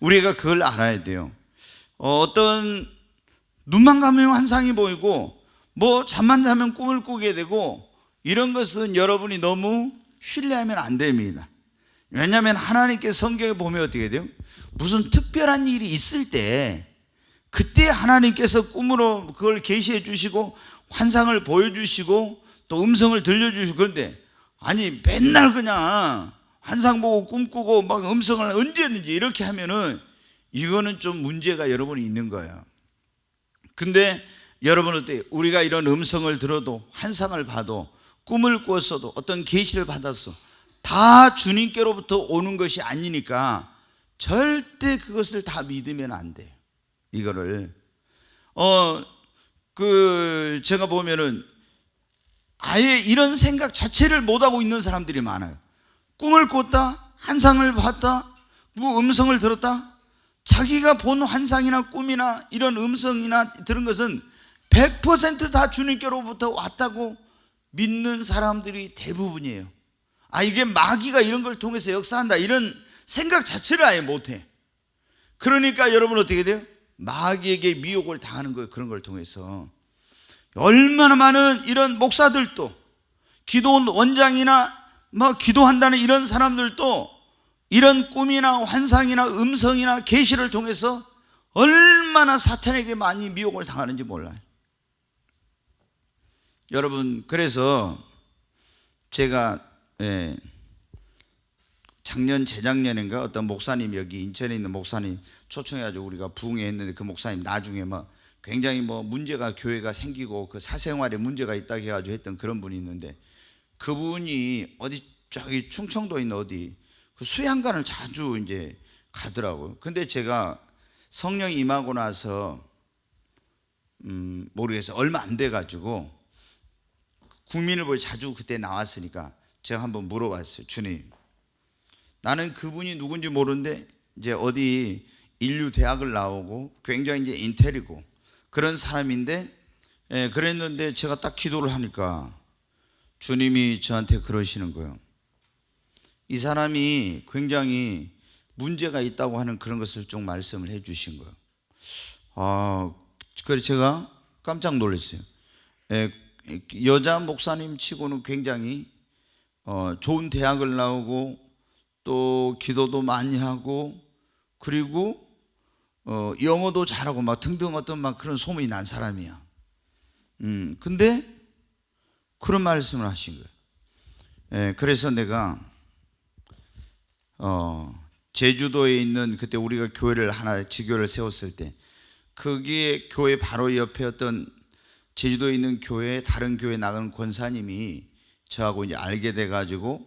우리가 그걸 알아야 돼요. 어떤 눈만 감으면 환상이 보이고 뭐 잠만 자면 꿈을 꾸게 되고 이런 것은 여러분이 너무 신뢰하면 안 됩니다. 왜냐하면 하나님께 성경에 보면 어떻게 돼요? 무슨 특별한 일이 있을 때 그때 하나님께서 꿈으로 그걸 계시해 주시고 환상을 보여주시고 또 음성을 들려주시고, 그런데 아니 맨날 그냥 환상 보고 꿈꾸고 막 음성을 언제든지 이렇게 하면은 이거는 좀 문제가 여러분이 있는 거예요. 근데 여러분 어때요? 우리가 이런 음성을 들어도 환상을 봐도 꿈을 꾸었어도 어떤 계시를 받았어 다 주님께로부터 오는 것이 아니니까 절대 그것을 다 믿으면 안 돼요. 이거를 제가 보면은 아예 이런 생각 자체를 못하고 있는 사람들이 많아요. 꿈을 꿨다, 환상을 봤다, 뭐 음성을 들었다, 자기가 본 환상이나 꿈이나 이런 음성이나 들은 것은 100% 다 주님께로부터 왔다고 믿는 사람들이 대부분이에요. 이게 마귀가 이런 걸 통해서 역사한다 이런 생각 자체를 아예 못해. 그러니까 여러분 어떻게 돼요? 마귀에게 미혹을 당하는 거예요. 그런 걸 통해서. 얼마나 많은 이런 목사들도, 기도 원장이나 뭐 기도한다는 이런 사람들도 이런 꿈이나 환상이나 음성이나 계시를 통해서 얼마나 사탄에게 많이 미혹을 당하는지 몰라요. 여러분, 그래서 제가 작년 재작년인가 어떤 목사님, 여기 인천에 있는 목사님 초청해가지고 우리가 부흥회 했는데 그 목사님 나중에 굉장히 문제가 교회가 생기고 그 사생활에 문제가 있다 해가지고 했던 그런 분이 있는데, 그분이 어디 저기 충청도에 있는 어디 그 수양관을 자주 이제 가더라고요. 근데 제가 성령이 임하고 나서 모르겠어요. 얼마 안 돼가지고 국민을 보여 자주 그때 나왔으니까 제가 한번 물어봤어요. 주님, 나는 그분이 누군지 모르는데 이제 어디 인류 대학을 나오고 굉장히 이제 인텔이고 그런 사람인데, 그랬는데 제가 딱 기도를 하니까 주님이 저한테 그러시는 거예요. 이 사람이 굉장히 문제가 있다고 하는 그런 것을 좀 말씀을 해 주신 거예요. 그래서 제가 깜짝 놀랐어요. 여자 목사님 치고는 굉장히 좋은 대학을 나오고 또 기도도 많이 하고 그리고 영어도 잘하고 등등 어떤 그런 소문이 난 사람이야. 근데 그런 말씀을 하신 거예요. 그래서 내가 제주도에 있는 그때 우리가 교회를 하나 지교를 세웠을 때 거기에 교회 바로 옆에 어떤 제주도에 있는 교회 다른 교회 나가는 권사님이 저하고 이제 알게 돼 가지고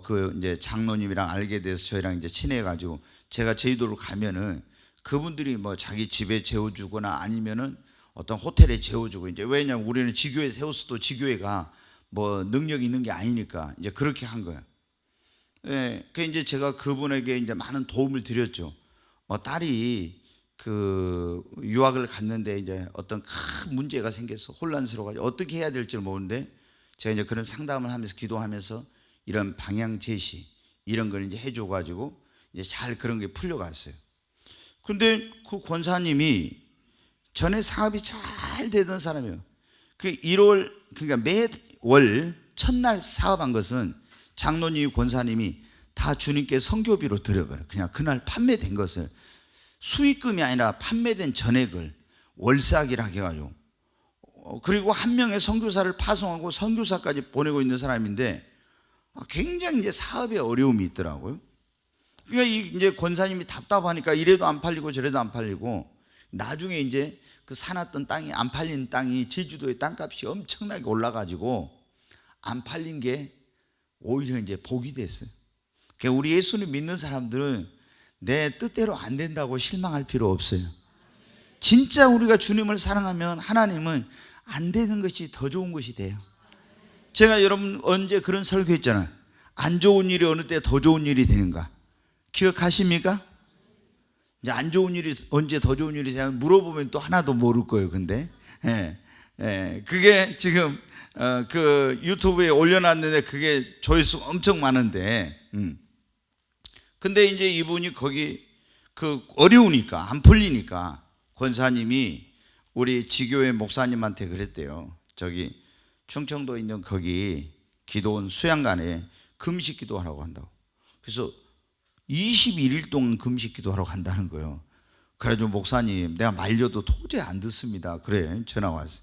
그 이제 장로님이랑 알게 돼서 저희랑 이제 친해 가지고 제가 제주도로 가면은 그분들이 자기 집에 재워주거나 아니면은 어떤 호텔에 재워주고, 이제 왜냐면 우리는 지교회 세웠어도 지교회가 능력이 있는 게 아니니까 이제 그렇게 한 거예요. 그 이제 제가 그분에게 이제 많은 도움을 드렸죠. 딸이 그 유학을 갔는데 이제 어떤 큰 문제가 생겨서 혼란스러워가지고 어떻게 해야 될지 모르는데 제가 이제 그런 상담을 하면서 기도하면서 이런 방향 제시 이런 걸 이제 해줘가지고 이제 잘 그런 게 풀려갔어요. 근데 그 권사님이 전에 사업이 잘 되던 사람이에요. 그 1월 그러니까 매월 첫날 사업한 것은 장로님 권사님이 다 주님께 선교비로 드려버려요. 그냥 그날 판매된 것을 수익금이 아니라 판매된 전액을 월삭이라 해가지고, 그리고 한 명의 선교사를 파송하고 선교사까지 보내고 있는 사람인데 굉장히 이제 사업에 어려움이 있더라고요. 그러니까 이제 권사님이 답답하니까 이래도 안 팔리고 저래도 안 팔리고, 나중에 이제 그 사놨던 땅이 안 팔린 땅이 제주도의 땅값이 엄청나게 올라가지고 안 팔린 게 오히려 이제 복이 됐어요. 그러니까 우리 예수님 믿는 사람들은 내 뜻대로 안 된다고 실망할 필요 없어요. 진짜 우리가 주님을 사랑하면 하나님은 안 되는 것이 더 좋은 것이 돼요. 제가 여러분 언제 그런 설교했잖아요. 안 좋은 일이 어느 때 더 좋은 일이 되는가 기억하십니까? 이제 안 좋은 일이 언제 더 좋은 일이 되냐면 물어보면 또 하나도 모를 거예요. 근데 그게 지금 그 유튜브에 올려놨는데 그게 조회수가 엄청 많은데, 근데 이제 이분이 거기 그 어려우니까 안 풀리니까 권사님이 우리 지교회 목사님한테 그랬대요. 저기 충청도에 있는 거기 기도원 수양관에 금식 기도하라고 한다고. 그래서 21일 동안 금식 기도하러 간다는 거예요. 그래가지고 목사님 내가 말려도 도저히 안 듣습니다. 그래 전화 왔어.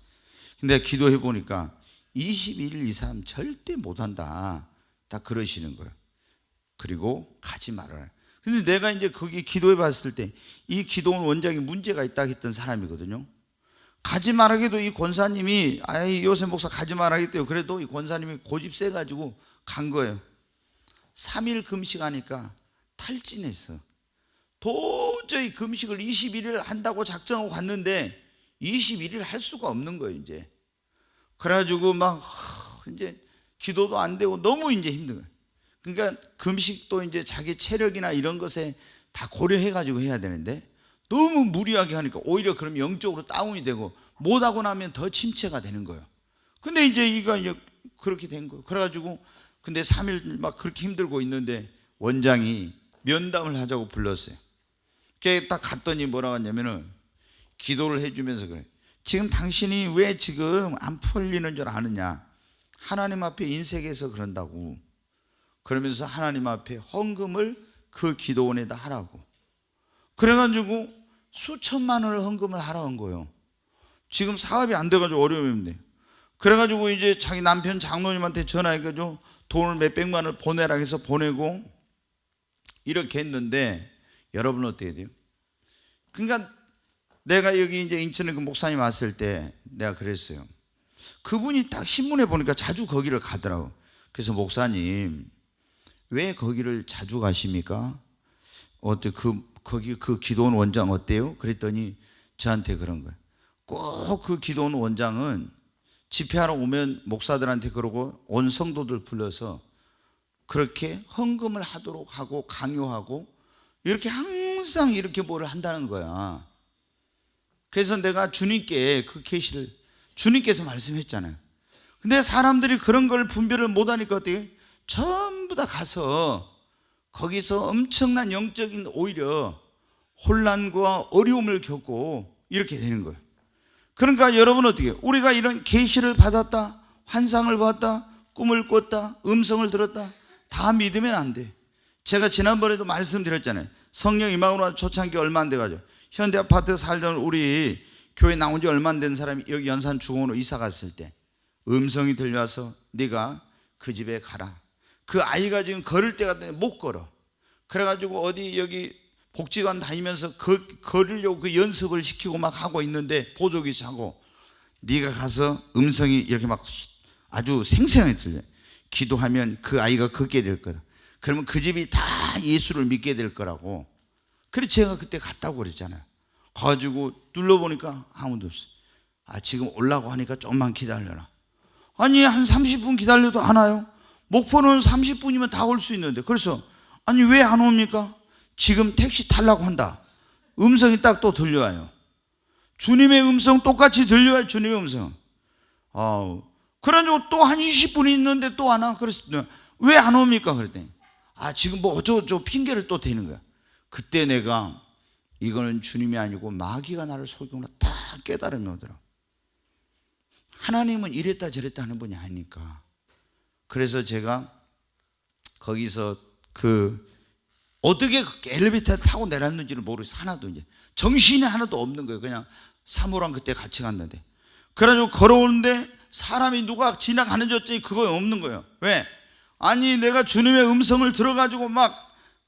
근데 기도해 보니까 21일 이상 절대 못한다 딱 그러시는 거예요. 그리고 가지 말아라. 근데 내가 이제 거기 기도해 봤을 때 이 기도원 원장이 문제가 있다 했던 사람이거든요. 가지 말라기도 이 권사님이 아이 요셉 목사 가지 말라겠대요. 그래도 이 권사님이 고집 세가지고 간 거예요. 3일 금식하니까 탈진했어. 도저히 금식을 21일 한다고 작정하고 갔는데 21일 할 수가 없는 거예요 이제. 그래가지고 막 이제 기도도 안 되고 너무 이제 힘든 거예요. 그러니까 금식도 이제 자기 체력이나 이런 것에 다 고려해가지고 해야 되는데 너무 무리하게 하니까 오히려 그럼 영적으로 다운이 되고 못하고 나면 더 침체가 되는 거예요. 근데 이제 이거 이제 그렇게 된 거예요. 그래가지고 근데 3일 막 그렇게 힘들고 있는데 원장이 면담을 하자고 불렀어요. 딱 갔더니 뭐라고 하냐면은 기도를 해주면서 그래. 지금 당신이 왜 지금 안 풀리는 줄 아느냐. 하나님 앞에 인색해서 그런다고. 그러면서 하나님 앞에 헌금을 그 기도원에다 하라고. 그래가지고 수천만 원을 헌금을 하라 한 거예요. 지금 사업이 안 돼가지고 어려움인데. 그래가지고 이제 자기 남편 장로님한테 전화해가지고 돈을 몇백만 원을 보내라 해서 보내고 이렇게 했는데 여러분 어떻게 돼요? 그러니까 내가 여기 이제 인천에 그 목사님 왔을 때 내가 그랬어요. 그분이 딱 신문에 보니까 자주 거기를 가더라고. 그래서 목사님 왜 거기를 자주 가십니까? 어때 거기 그 기도원 원장 어때요? 그랬더니 저한테 그런 거예요. 꼭 그 기도원 원장은 집회하러 오면 목사들한테 그러고 온 성도들 불러서 그렇게 헌금을 하도록 하고 강요하고 이렇게 항상 이렇게 뭐를 한다는 거야. 그래서 내가 주님께 그 계시를 주님께서 말씀했잖아요. 근데 사람들이 그런 걸 분별을 못하니까 어떻게 전부 다 가서 거기서 엄청난 영적인 오히려 혼란과 어려움을 겪고 이렇게 되는 거예요. 그러니까 여러분 어떻게 우리가 이런 계시를 받았다, 환상을 봤다, 꿈을 꿨다, 음성을 들었다 다 믿으면 안 돼. 제가 지난번에도 말씀드렸잖아요. 성령 임하고 초창기 얼마 안 돼가지고 현대 아파트 살던 우리 교회 나온 지 얼마 안 된 사람이 여기 연산 중원으로 이사 갔을 때 음성이 들려와서 네가 그 집에 가라. 그 아이가 지금 걸을 때가 못 걸어. 그래가지고 어디 여기 복지관 다니면서 걸으려고 그 연습을 시키고 막 하고 있는데 보조기 차고 네가 가서 음성이 이렇게 막 아주 생생하게 들려. 기도하면 그 아이가 걷게 될 거다. 그러면 그 집이 다 예수를 믿게 될 거라고. 그래서 제가 그때 갔다고 그랬잖아요. 가가지고 눌러보니까 아무도 없어. 아 지금 오려고 하니까 좀만 기다려라. 아니 한 30분 기다려도 안 와요. 목포는 30분이면 다 올 수 있는데. 그래서 아니 왜 안 옵니까? 지금 택시 타려고 한다. 음성이 딱 또 들려와요. 주님의 음성 똑같이 들려와요. 주님의 음성. 그래가지고 또 한 20분이 있는데 또 안 와. 그래서 왜 안 옵니까? 그랬더니 아 지금 뭐 어쩌고 핑계를 또 대는 거야. 그때 내가 이거는 주님이 아니고 마귀가 나를 속이구나 다 깨달음이 오더라. 하나님은 이랬다 저랬다 하는 분이 아니니까. 그래서 제가 거기서 어떻게 엘리베이터를 타고 내렸는지를 모르겠어. 하나도 이제 정신이 하나도 없는 거예요. 그냥 사모랑 그때 같이 갔는데 그래가지고 걸어오는데 사람이 누가 지나가는 줬지 그거 없는 거예요. 왜? 아니 내가 주님의 음성을 들어가지고 막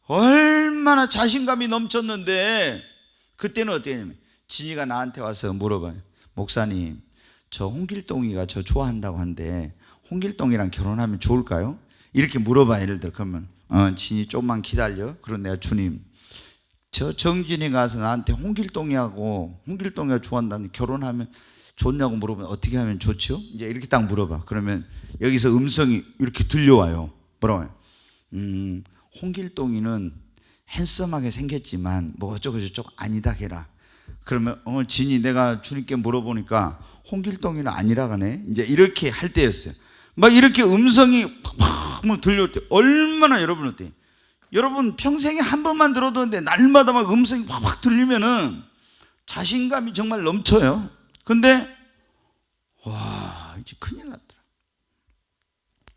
얼마나 자신감이 넘쳤는데 그때는 어떻게 했냐면 진이가 나한테 와서 물어봐요. 목사님 저 홍길동이가 저 좋아한다고 하는데 홍길동이랑 결혼하면 좋을까요? 이렇게 물어봐. 예를 들어 그러면 진이 좀만 기다려. 그럼 내가 주님 저 정진이 가서 나한테 홍길동이하고 홍길동이가 좋아한다는 결혼하면 좋냐고 물어보면 어떻게 하면 좋죠? 이제 이렇게 딱 물어봐. 그러면 여기서 음성이 이렇게 들려와요. 뭐라고 해요? 홍길동이는 핸섬하게 생겼지만 뭐 어쩌고 저쩌고 아니다 해라. 그러면 진이 내가 주님께 물어보니까 홍길동이는 아니라 하네. 이제 이렇게 할 때였어요. 막 이렇게 음성이 팍팍 들려올 때 얼마나 여러분 어때요? 여러분 평생에 한 번만 들어도 되는데 날마다 막 음성이 팍팍 들리면은 자신감이 정말 넘쳐요. 근데 와 이제 큰일 났더라.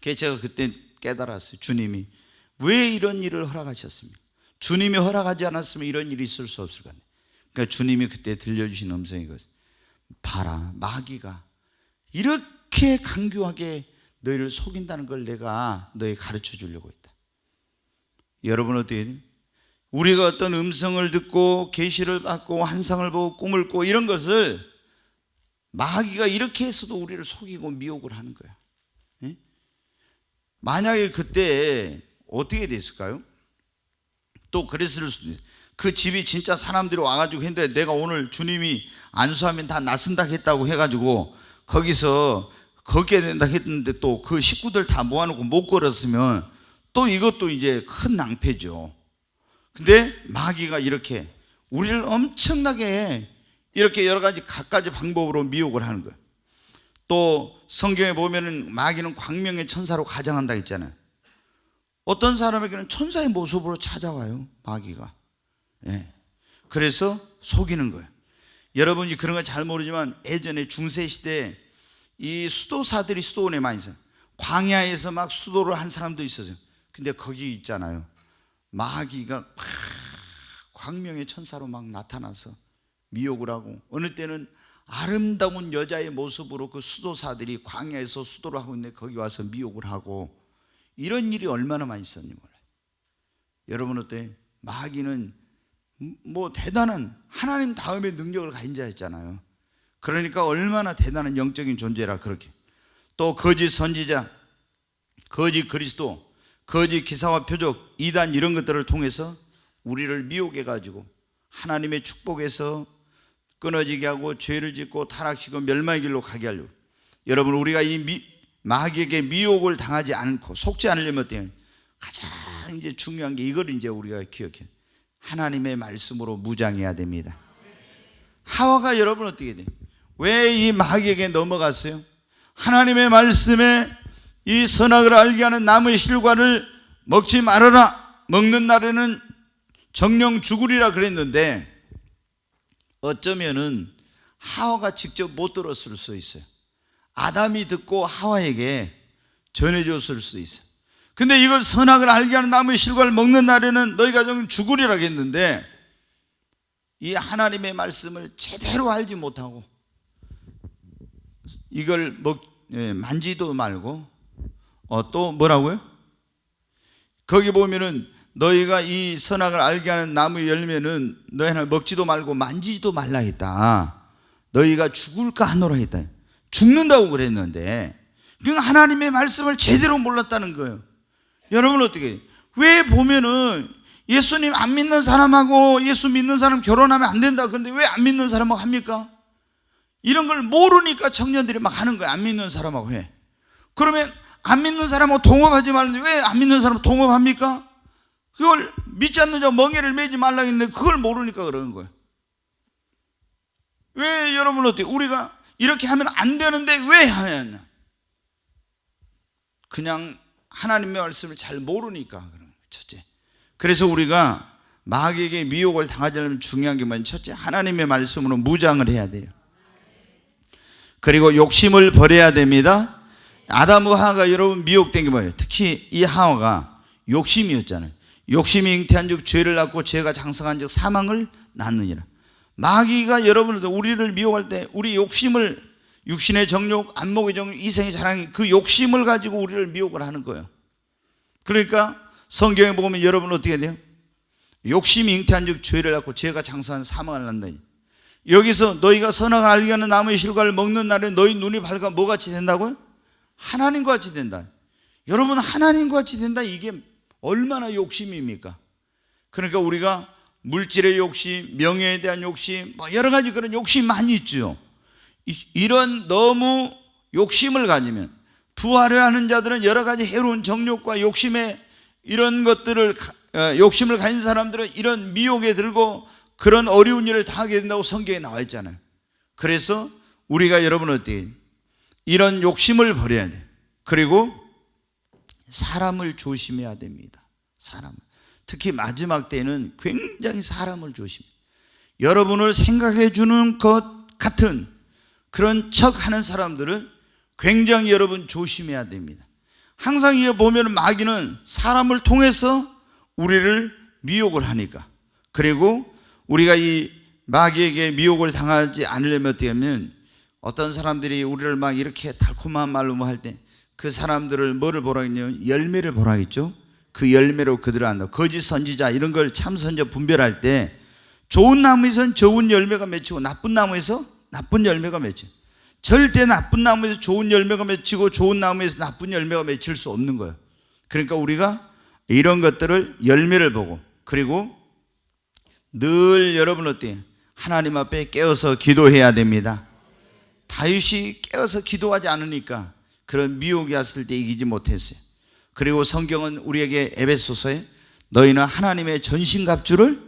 그래서 제가 그때 깨달았어요. 주님이 왜 이런 일을 허락하셨습니까? 주님이 허락하지 않았으면 이런 일이 있을 수 없을 것 같아요. 그러니까 주님이 그때 들려주신 음성이 이거죠. 봐라, 마귀가 이렇게 강교하게 너희를 속인다는 걸 내가 너희 가르쳐 주려고 했다. 여러분 어떻게 해요? 우리가 어떤 음성을 듣고 계시를 받고 환상을 보고 꿈을 꾸고 이런 것을 마귀가 이렇게 해서도 우리를 속이고 미혹을 하는 거야. 예? 만약에 그때 어떻게 됐을까요? 또 그랬을 수도 있어요. 그 집이 진짜 사람들이 와가지고 했는데 내가 오늘 주님이 안수하면 다 낫는다 했다고 해가지고 거기서 걷게 된다 했는데 또 그 식구들 다 모아놓고 못 걸었으면 또 이것도 이제 큰 낭패죠. 근데 마귀가 이렇게 우리를 엄청나게 이렇게 여러 가지 갖가지 방법으로 미혹을 하는 거예요. 또 성경에 보면은 마귀는 광명의 천사로 가장한다 했잖아요. 어떤 사람에게는 천사의 모습으로 찾아와요, 마귀가. 예. 그래서 속이는 거예요. 여러분이 그런 거 잘 모르지만 예전에 중세시대에 이 수도사들이 수도원에 많이 있어요. 광야에서 막 수도를 한 사람도 있었어요. 근데 거기 있잖아요, 마귀가 막 광명의 천사로 막 나타나서 미혹을 하고, 어느 때는 아름다운 여자의 모습으로 그 수도사들이 광야에서 수도를 하고 있는데 거기 와서 미혹을 하고, 이런 일이 얼마나 많이 있었는지 몰라요. 여러분 어때요? 마귀는 뭐 대단한 하나님 다음의 능력을 가진 자였잖아요. 그러니까 얼마나 대단한 영적인 존재라. 그렇게 또 거짓 선지자, 거짓 그리스도, 거짓 기사와 표적, 이단 이런 것들을 통해서 우리를 미혹해 가지고 하나님의 축복에서 끊어지게 하고 죄를 짓고 타락시키고 멸망의 길로 가게 하려고. 여러분 우리가 이 마귀에게 미혹을 당하지 않고 속지 않으려면 어때요? 가장 이제 중요한 게 이걸 이제 우리가 기억해요. 하나님의 말씀으로 무장해야 됩니다. 하와가 여러분 어떻게 돼요? 왜 이 마귀에게 넘어갔어요? 하나님의 말씀에 이 선악을 알게 하는 나무의 실과를 먹지 말아라, 먹는 날에는 정령 죽으리라 그랬는데, 어쩌면은 하와가 직접 못 들었을 수 있어요. 아담이 듣고 하와에게 전해줬을 수도 있어요. 근데 이걸 선악을 알게 하는 나무의 실과를 먹는 날에는 너희가 정령 죽으리라 했는데, 이 하나님의 말씀을 제대로 알지 못하고 이걸 만지도 말고 또 뭐라고요? 거기 보면은 너희가 이 선악을 알게 하는 나무의 열매는 너희는 먹지도 말고 만지지도 말라 했다. 너희가 죽을까 하노라 했다. 죽는다고 그랬는데 그러니까 하나님의 말씀을 제대로 몰랐다는 거예요. 여러분 어떻게 해요? 왜 보면은 예수님 안 믿는 사람하고 예수 믿는 사람 결혼하면 안 된다 그런데 왜 안 믿는 사람하고 합니까? 이런 걸 모르니까 청년들이 막 하는 거예요. 안 믿는 사람하고 해. 그러면 안 믿는 사람하고 동업하지 말는데 왜 안 믿는 사람하고 동업합니까? 그걸 믿지 않는 자 멍에를 매지 말라 했는데 그걸 모르니까 그러는 거예요. 왜 여러분 어때요? 우리가 이렇게 하면 안 되는데 왜 하냐? 그냥 하나님의 말씀을 잘 모르니까 그런 거예요. 첫째. 그래서 우리가 마귀에게 미혹을 당하지 않으면 중요한 게 뭐냐면, 첫째, 하나님의 말씀으로 무장을 해야 돼요. 그리고 욕심을 버려야 됩니다. 아담과 하와가 여러분 미혹된 게 뭐예요? 특히 이 하와가 욕심이었잖아요. 욕심이 잉태한 즉 죄를 낳고 죄가 장성한 즉 사망을 낳느니라. 마귀가 여러분들 우리를 미혹할 때 우리 욕심을, 육신의 정욕, 안목의 정욕, 이생의 자랑이, 그 욕심을 가지고 우리를 미혹을 하는 거예요. 그러니까 성경에 보면 여러분 어떻게 돼요? 욕심이 잉태한 즉 죄를 낳고 죄가 장성한 사망을 낳느니라. 여기서 너희가 선악을 알게 하는 나무의 실과를 먹는 날에 너희 눈이 밝아 뭐같이 된다고요? 하나님과 같이 된다. 여러분 하나님과 같이 된다. 이게 얼마나 욕심입니까? 그러니까 우리가 물질의 욕심, 명예에 대한 욕심, 뭐 여러 가지 그런 욕심이 많이 있죠. 이런 너무 욕심을 가지면, 부하려 하는 자들은 여러 가지 해로운 정욕과 욕심에 이런 것들을 욕심을 가진 사람들은 이런 미혹에 들고 그런 어려운 일을 당하게 된다고 성경에 나와 있잖아요. 그래서 우리가 여러분 어때요? 이런 욕심을 버려야 돼. 그리고 사람을 조심해야 됩니다. 사람. 특히 마지막 때는 굉장히 사람을 조심해요. 여러분을 생각해 주는 것 같은 그런 척 하는 사람들을 굉장히 여러분 조심해야 됩니다. 항상 이거 보면 마귀는 사람을 통해서 우리를 미혹을 하니까. 그리고 우리가 이 마귀에게 미혹을 당하지 않으려면 어떻게 하면 어떤 사람들이 우리를 막 이렇게 달콤한 말로 뭐 할 때 그 사람들을 뭐를 보라 했냐면 열매를 보라 했죠. 그 열매로 그들을 안다. 거짓 선지자 이런 걸 참 선지자 분별할 때 좋은 나무에서는 좋은 열매가 맺히고 나쁜 나무에서 나쁜 열매가 맺혀. 절대 나쁜 나무에서 좋은 열매가 맺히고 좋은 나무에서 나쁜 열매가 맺힐 수 없는 거예요. 그러니까 우리가 이런 것들을 열매를 보고, 그리고 늘 여러분 어때요? 하나님 앞에 깨어서 기도해야 됩니다. 다윗이 깨어서 기도하지 않으니까 그런 미혹이 왔을 때 이기지 못했어요. 그리고 성경은 우리에게 에베소서에 너희는 하나님의 전신갑주를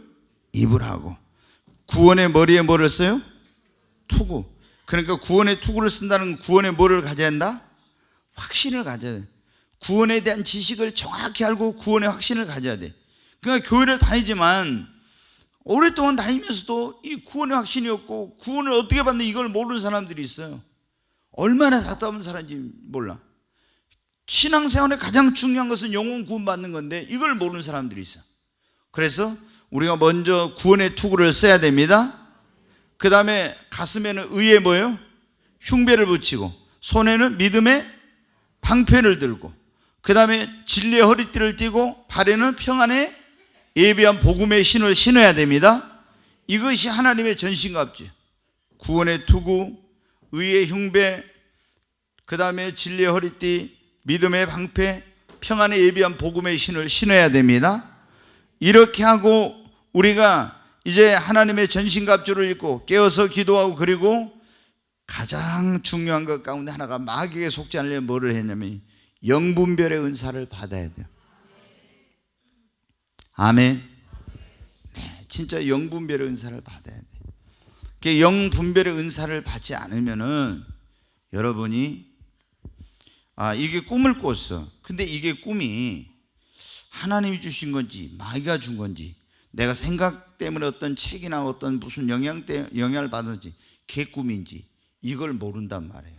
입으라고. 구원의 머리에 뭐를 써요? 투구. 그러니까 구원의 투구를 쓴다는 구원의 뭐를 가져야 한다? 확신을 가져야 돼. 구원에 대한 지식을 정확히 알고 구원의 확신을 가져야 돼. 그러니까 교회를 다니지만 오랫동안 다니면서도 이 구원의 확신이 없고 구원을 어떻게 받는 이걸 모르는 사람들이 있어요. 얼마나 답답한 사람인지 몰라. 신앙생활의 가장 중요한 것은 영혼 구원받는 건데 이걸 모르는 사람들이 있어. 그래서 우리가 먼저 구원의 투구를 써야 됩니다. 그 다음에 가슴에는 의의 뭐예요? 흉배를 붙이고, 손에는 믿음의 방패를 들고, 그 다음에 진리의 허리띠를 띠고, 발에는 평안의 예비한 복음의 신을 신어야 됩니다. 이것이 하나님의 전신갑주. 구원의 투구, 의의 흉배, 그 다음에 진리의 허리띠, 믿음의 방패, 평안의 예비한 복음의 신을 신어야 됩니다. 이렇게 하고 우리가 이제 하나님의 전신갑주를 입고 깨어서 기도하고, 그리고 가장 중요한 것 가운데 하나가 마귀에게 속지 않으려면 뭐를 했냐면 영분별의 은사를 받아야 돼요. 아멘. 네, 진짜 영분별의 은사를 받아야 돼요. 영분별의 은사를 받지 않으면은 여러분이 이게 꿈을 꿨어. 근데 이게 꿈이 하나님이 주신 건지 마귀가 준 건지, 내가 생각 때문에 어떤 책이나 어떤 무슨 영향을 받은지 그게 꿈인지 이걸 모른단 말이에요.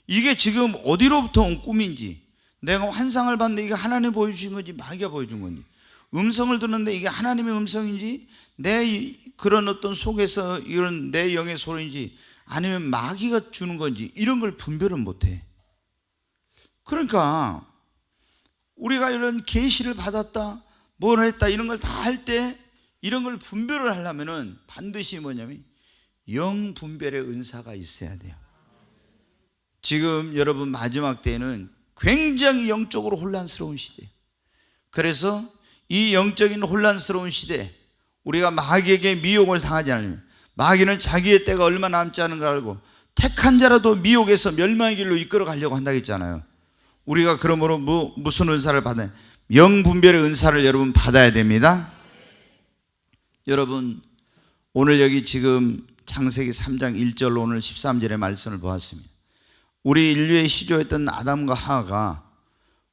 이게 지금 어디로부터 온 꿈인지, 내가 환상을 봤는데 이게 하나님이 보여주신 건지 마귀가 보여준 건지, 음성을 듣는데 이게 하나님의 음성인지 내 그런 어떤 속에서 이런 내 영의 소리인지 아니면 마귀가 주는 건지 이런 걸 분별을 못해. 그러니까 우리가 이런 계시를 받았다, 뭘 했다 이런 걸 다 할 때 이런 걸 분별을 하려면은 반드시 뭐냐면 영 분별의 은사가 있어야 돼요. 지금 여러분 마지막 때에는 굉장히 영적으로 혼란스러운 시대예요. 그래서 이 영적인 혼란스러운 시대에 우리가 마귀에게 미혹을 당하지 않으면, 마귀는 자기의 때가 얼마 남지 않은 걸 알고 택한 자라도 미혹에서 멸망의 길로 이끌어 가려고 한다고 했잖아요. 우리가 그러므로 무슨 은사를 받아야, 영분별의 은사를 여러분 받아야 됩니다. 여러분 오늘 여기 지금 창세기 3장 1절 오늘 13절의 말씀을 보았습니다. 우리 인류의 시조였던 아담과 하와가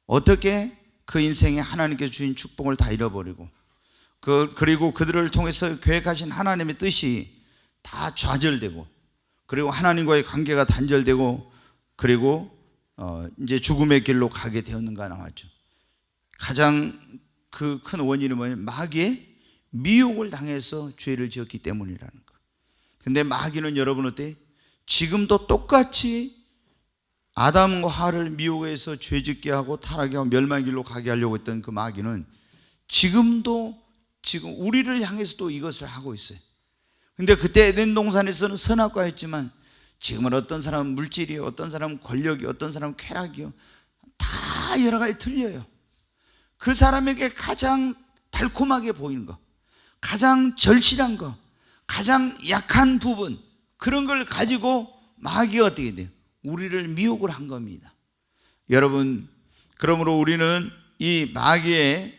어떻게 그 인생에 하나님께 주신 축복을 다 잃어버리고, 그리고 그들을 통해서 계획하신 하나님의 뜻이 다 좌절되고, 그리고 하나님과의 관계가 단절되고, 그리고 이제 죽음의 길로 가게 되었는가 나왔죠. 가장 그 큰 원인은 뭐냐면 마귀의 미혹을 당해서 죄를 지었기 때문이라는 거. 근데 마귀는 여러분 어때? 지금도 똑같이 아담과 하와를 미혹해서 죄짓게 하고 타락하게 하고 멸망의 길로 가게 하려고 했던 그 마귀는 지금 우리를 향해서도 이것을 하고 있어요. 근데 그때 에덴 동산에서는 선악과였지만 지금은 어떤 사람은 물질이요, 어떤 사람은 권력이요, 어떤 사람은 쾌락이요, 다 여러 가지 틀려요. 그 사람에게 가장 달콤하게 보이는 거, 가장 절실한 거, 가장 약한 부분, 그런 걸 가지고 마귀가 어떻게 돼요? 우리를 미혹을 한 겁니다. 여러분, 그러므로 우리는 이 마귀의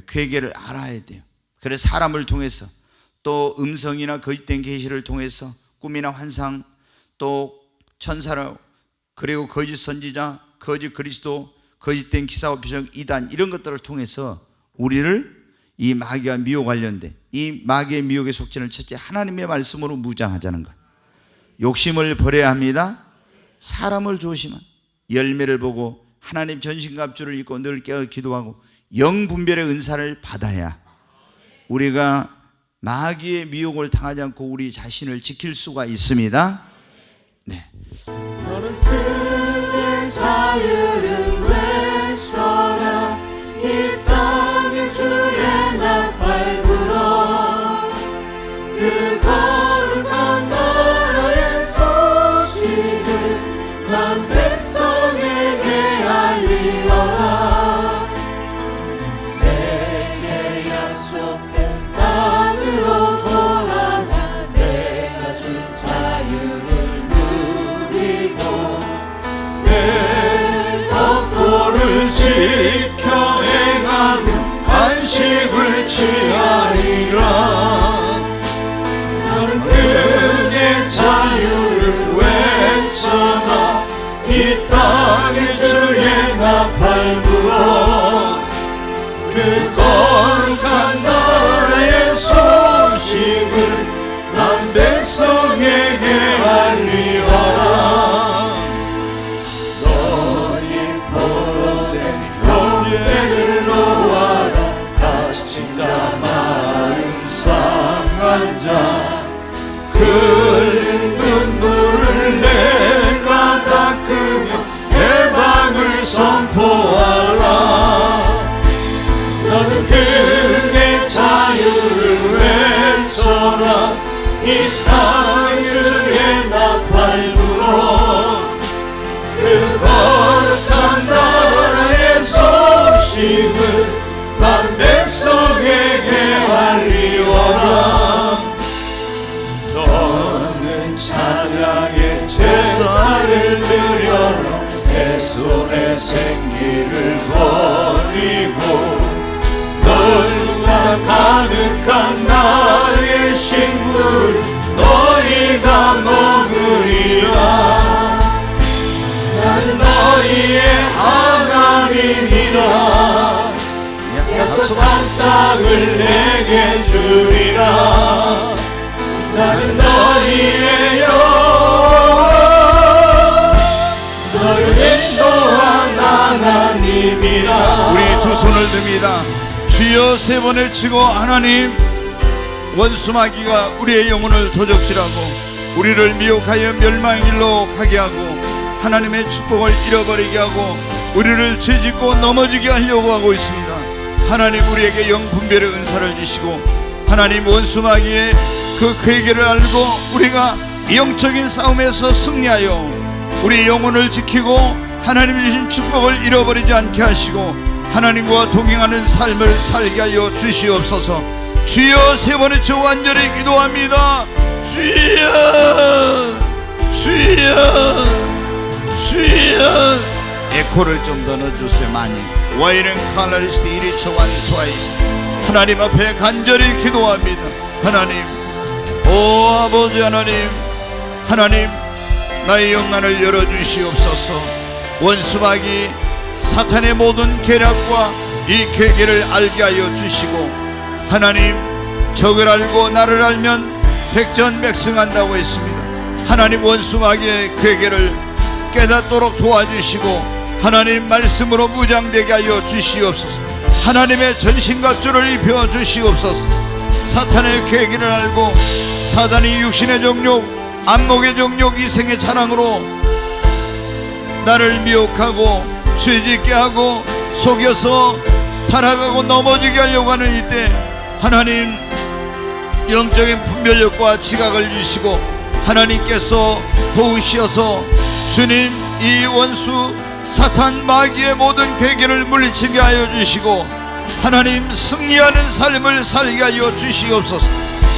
괴계를 알아야 돼요. 그래서 사람을 통해서 또 음성이나 거짓된 계시를 통해서 꿈이나 환상, 또 천사라, 그리고 거짓 선지자, 거짓 그리스도, 거짓된 기사와 표적, 이단, 이런 것들을 통해서 우리를 이 마귀와 미혹 관련된 이 마귀의 미혹의 속죄는 첫째 하나님의 말씀으로 무장하자는 것. 욕심을 버려야 합니다. 사람을 조심한 열매를 보고 하나님 전신갑주를 입고 늘 깨어 기도하고 영분별의 은사를 받아야 우리가 마귀의 미혹을 당하지 않고 우리 자신을 지킬 수가 있습니다. 네. 너는 그의 자유를 외쳐라. 이 땅에 주의 나팔 불어. 그 거룩한 나라의 소식을 난 백성에게 알리어라. 내게 약속된 땅으로 돌아가 내가 준 자유를 누리고 내 법도를 지켜 행하며 안식을 취하리라. 너는 그의 자유를 외쳐라. 이 땅에 주의 나팔 불어. 그 거룩한 나라의 소식을 난 백성에게 알리어라. 너희 포로된 형제를 놓아라. 다친 자 마음 상한 자 흘린 눈물을 내가 닦으며 해방을 선포하라. 너는 그의 자유를 외쳐라. 이 땅에 주의 나팔 불어. 그 거룩한 나라의 소식을 난 백성에게 알리어라. 너는 찬양의 제사를 드려라. 내 손에 생기를 버리고 널과 가득한 나의 신부를 너희가 먹으리라. 나는 너희의 하나님이라. 약속한 땅을 내게 주리라. 나는 너희의 여호와 너를 인도한 하나님이라. 우리 두 손을 듭니다. 주여 세 번을 치고 하나님, 원수 마귀가 우리의 영혼을 도적질하고 우리를 미혹하여 멸망의 길로 가게 하고 하나님의 축복을 잃어버리게 하고 우리를 죄짓고 넘어지게 하려고 하고 있습니다. 하나님 우리에게 영분별의 은사를 주시고 하나님 원수 마귀의 그 괴계를 알고 우리가 영적인 싸움에서 승리하여 우리 영혼을 지키고 하나님 주신 축복을 잃어버리지 않게 하시고 하나님과 동행하는 삶을 살게 하여 주시옵소서. 주여 세 번의 저 완전히 기도합니다. 주여 주여 주여. 에코를 좀 더 넣어주세요. 많이. 와이른 칼라리스트 이리처 완투아이스. 하나님 앞에 간절히 기도합니다. 하나님, 오 아버지 하나님, 하나님 나의 영안을 열어주시옵소서. 원수마귀 사탄의 모든 계략과 이 계계를 알게 하여 주시고 하나님 적을 알고 나를 알면 백전백승한다고 했습니다. 하나님 원수마귀의 계계를 깨닫도록 도와주시고 하나님 말씀으로 무장되게 하여 주시옵소서. 하나님의 전신갑주를 입혀 주시옵소서. 사탄의 계기를 알고 사단이 육신의 정욕, 안목의 정욕, 이생의 자랑으로 나를 미혹하고 죄짓게 하고 속여서 타락하고 넘어지게 하려고 하는 이때 하나님 영적인 분별력과 지각을 주시고 하나님께서 도우시어서 주님 이 원수 사탄 마귀의 모든 괴계를 물리치게 하여 주시고 하나님 승리하는 삶을 살게 하여 주시옵소서.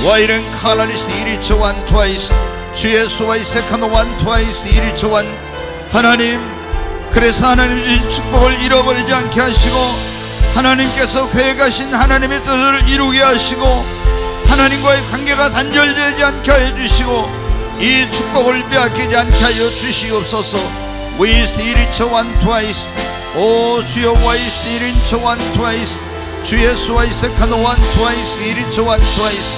와이른 칼라니스트 이리처 완투아이스 주의 수와이 세카노 완투아이스 이리처 완. 하나님 그래서 하나님 주신 축복을 잃어버리지 않게 하시고 하나님께서 계획하신 하나님의 뜻을 이루게 하시고 하나님과의 관계가 단절되지 않게 해주시고 이 축복을 빼앗기지 않게 하여 주시옵소서. We still each one twice. 오 주여 we still each one twice. 주 예수와의 second one twice. each one twice.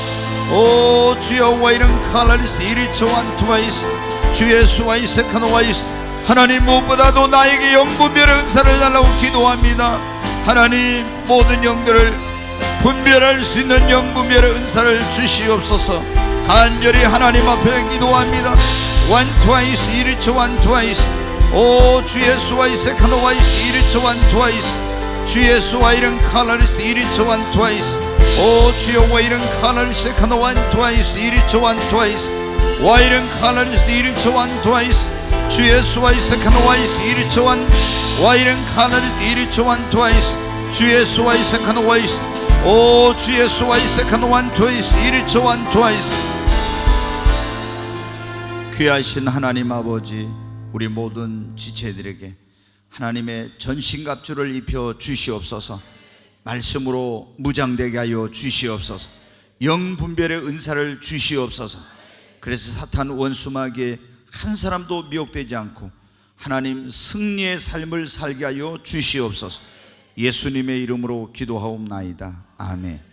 오 주여 와이는 칼라리 still each one twice. 주 예수와의 second twice. 하나님 무엇보다도 나에게 영분별의 은사를 달라고 기도합니다. 하나님 모든 영들을 분별할 수 있는 영분별의 은사를 주시옵소서. 간절히 하나님 앞에 기도합니다. one twice, each one twice. 오 주 예수와의 second twice, each one twice. 주 예수와 이른 칼라리스 each one twice. 오 주여 와 이른 칼라리스 second one twice, each one twice. 와 이른 칼라리스 each one twice. 주 예수와의 second twice, each one. 와 이른 칼라리스 each one twice. 주 예수와의 second twice. 오 주 예수와의 second one twice, each one twice. 귀하신 하나님 아버지, 우리 모든 지체들에게 하나님의 전신갑주를 입혀 주시옵소서. 말씀으로 무장되게 하여 주시옵소서. 영분별의 은사를 주시옵소서. 그래서 사탄 원수마귀에 한 사람도 미혹되지 않고 하나님 승리의 삶을 살게 하여 주시옵소서. 예수님의 이름으로 기도하옵나이다. 아멘.